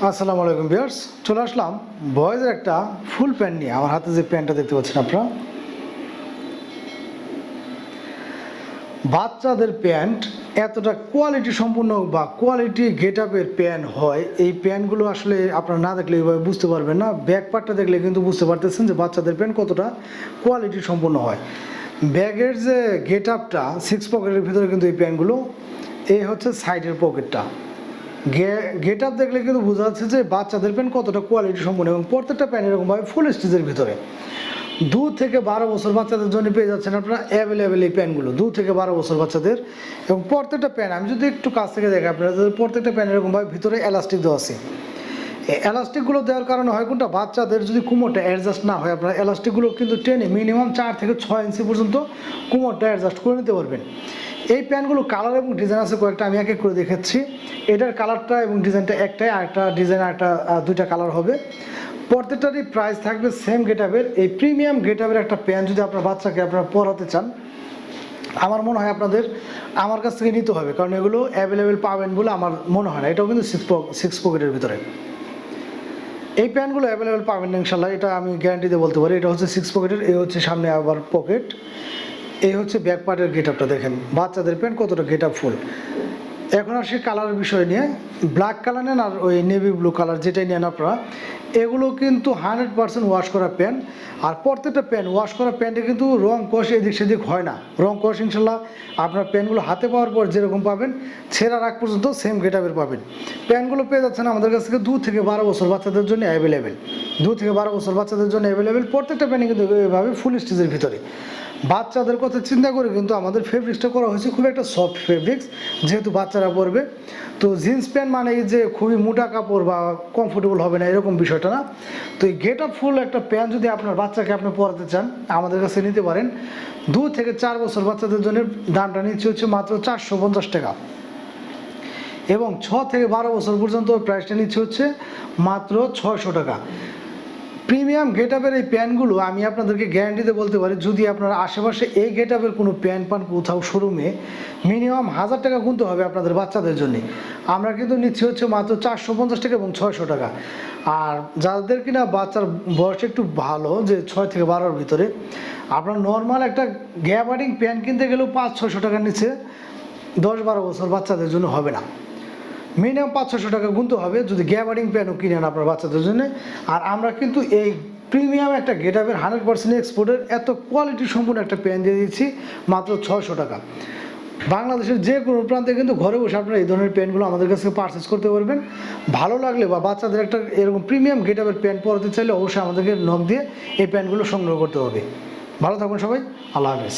আসসালামু আলাইকুম ভিউয়ার্স, চলে আসলাম বয়েজের একটা ফুল প্যান্ট নিয়ে। আমার হাতে যে প্যান্টটা দেখতে পাচ্ছেন আপনারা, বাচ্চাদের প্যান্ট এতটা কোয়ালিটি সম্পূর্ণ বা কোয়ালিটি গেট আপের প্যান্ট হয়, এই প্যান্টগুলো আসলে আপনারা না দেখলে এইভাবে বুঝতে পারবেন না। ব্যাক পার্টটা দেখলে কিন্তু বুঝতে পারতেছেন যে বাচ্চাদের প্যান্ট কতটা কোয়ালিটি সম্পূর্ণ হয়। ব্যাগের যে গেট আপটা, সিক্স পকেটের ভিতরে কিন্তু এই প্যান্টগুলো, এই হচ্ছে সাইডের পকেটটা। গেট আপ দেখলে কিন্তু বোঝা যাচ্ছে যে বাচ্চাদের প্যান্ট কতটা কোয়ালিটি সম্পূর্ণ, এবং প্রত্যেকটা প্যান্ট এরকমভাবে ফুল স্টিচের ভিতরে। 2 থেকে 12 বছর বাচ্চাদের জন্য পেয়ে যাচ্ছেন আপনারা অ্যাভেলেবেল এই প্যান্টগুলো, 2 থেকে 12 বছর বাচ্চাদের। এবং প্রত্যেকটা প্যান্ট আমি যদি একটু কাছ থেকে দেখি আপনারা, প্রত্যেকটা প্যান্ট এরকমভাবে ভিতরে এলাস্টিক দেওয়া আছে। এই এলাস্টিকগুলো দেওয়ার কারণে হয় কোনটা, বাচ্চাদের যদি কোমরটা অ্যাডজাস্ট না হয়, আপনারা এলাস্টিকগুলো কিন্তু টেনে মিনিমাম 4 থেকে 6 ইঞ্চি পর্যন্ত কোমরটা অ্যাডজাস্ট করে নিতে পারবেন। এই প্যান্টগুলো কালার এবং ডিজাইন আছে কয়েকটা, আমি এক এক করে দেখাচ্ছি। এটার কালারটা এবং ডিজাইনটা একটাই, আরেকটা ডিজাইন একটা দুইটা কালার হবে। প্রত্যেকটারই প্রাইস থাকবে সেম গেটআপের। এই প্রিমিয়াম গেটআপের একটা প্যান্ট যদি আপনার বাচ্চাকে আপনারা পরাতে চান, আমার মনে হয় আপনাদের আমার কাছ থেকে নিতে হবে, কারণ এগুলো অ্যাভেলেবেল পাবেন বলে আমার মনে হয় না। এটাও কিন্তু সিক্স পকেটের ভিতরে এই প্যান্টগুলো অ্যাভেলেবেল পাবেন না ইনশাল্লাহ, এটা আমি গ্যারান্টি দিয়ে বলতে পারি। এটা হচ্ছে সিক্স পকেটের, এই হচ্ছে সামনে আবার পকেট, এই হচ্ছে ব্যাক পার্টের গেট আপটা। দেখেন বাচ্চাদের প্যান্ট কতটা গেট আপ ফুল। এখন আসি কালারের বিষয় নিয়ে, ব্ল্যাক কালার নেন আর ওই নেভি ব্লু কালার যেটাই নেন আপনারা, এগুলো কিন্তু 100% ওয়াশ করা প্যান্ট। আর প্রত্যেকটা প্যান্ট ওয়াশ করা প্যান্টে কিন্তু রং কষ এদিক সেদিক হয় না। রং কষ ইনশাল্লাহ আপনার প্যান্টগুলো হাতে পাওয়ার পর যেরকম পাবেন, ছেঁড়ার আগ পর্যন্ত সেম গেটআপের পাবেন। প্যান্টগুলো পেয়ে যাচ্ছেন আমাদের কাছ থেকে 2 থেকে 12 বছর বাচ্চাদের জন্য অ্যাভেলেবেল। 2 থেকে 12 বছর বাচ্চাদের জন্য অ্যাভেলেবেল। প্রত্যেকটা প্যান্টই কিন্তু এভাবে ফুল স্টিচের ভিতরে। বাচ্চাদের কথা চিন্তা করে কিন্তু আমাদের ফেব্রিক্সটা করা হয়েছে খুব একটা সফট ফেব্রিক্স, যেহেতু বাচ্চারা পরবে। তো জিন্স প্যান্ট মানে যে খুবই মোটা কাপড় বা কমফোর্টেবল হবে না, এরকম বিষয়টা না। তো এই গেট আপ ফুল একটা প্যান্ট যদি আপনার বাচ্চাকে আপনি পরাতে চান, আমাদের কাছে নিতে পারেন। 2 থেকে 4 বছর বাচ্চাদের জন্য দামটা নিচ্ছে হচ্ছে মাত্র 450 টাকা, এবং 6 থেকে 12 বছর পর্যন্ত প্রাইসটা নিচ্ছে হচ্ছে মাত্র 600 টাকা। প্রিমিয়াম গেটআপের এই প্যান্টগুলো আমি আপনাদেরকে গ্যারান্টিতে বলতে পারি, যদি আপনারা আশেপাশে এই গেটআপের কোনো প্যান্ট পান কোথাও শোরুমে, মিনিমাম 1000 টাকা গুনতে হবে আপনাদের বাচ্চাদের জন্য। আমরা কিন্তু নিচ্ছি হচ্ছে মাত্র 450 টাকা এবং 600 টাকা। আর যাদের কিনা বাচ্চার বয়স একটু ভালো, যে 6 থেকে 12-র ভিতরে, আপনার নর্মাল একটা গ্যাবার্ডিং প্যান্ট কিনতে গেলেও 500-600 টাকার নিচে 10-12 বছর বাচ্চাদের জন্য হবে না। মিনিমাম 500-600 টাকা গুনতে হবে যদি গ্যাবার্ডিং প্যান্টও কিনেন আপনার বাচ্চাদের জন্য। আর আমরা কিন্তু এই প্রিমিয়াম একটা গেটআপের 100% এক্সপোর্টের এত কোয়ালিটি সম্পূর্ণ একটা প্যান্ট দিয়ে দিচ্ছি মাত্র 600 টাকা। বাংলাদেশের যে কোনো প্রান্তে কিন্তু ঘরে বসে আপনারা এই ধরনের প্যান্টগুলো আমাদের কাছে পারচেস করতে পারবেন। ভালো লাগলে বা বাচ্চাদের একটা এরকম প্রিমিয়াম গেটআপের প্যান্ট পরাতে চাইলে অবশ্যই আমাদেরকে নক দিয়ে এই প্যান্টগুলো সংগ্রহ করতে হবে। ভালো থাকুন সবাই, আল্লাহ হাফেজ।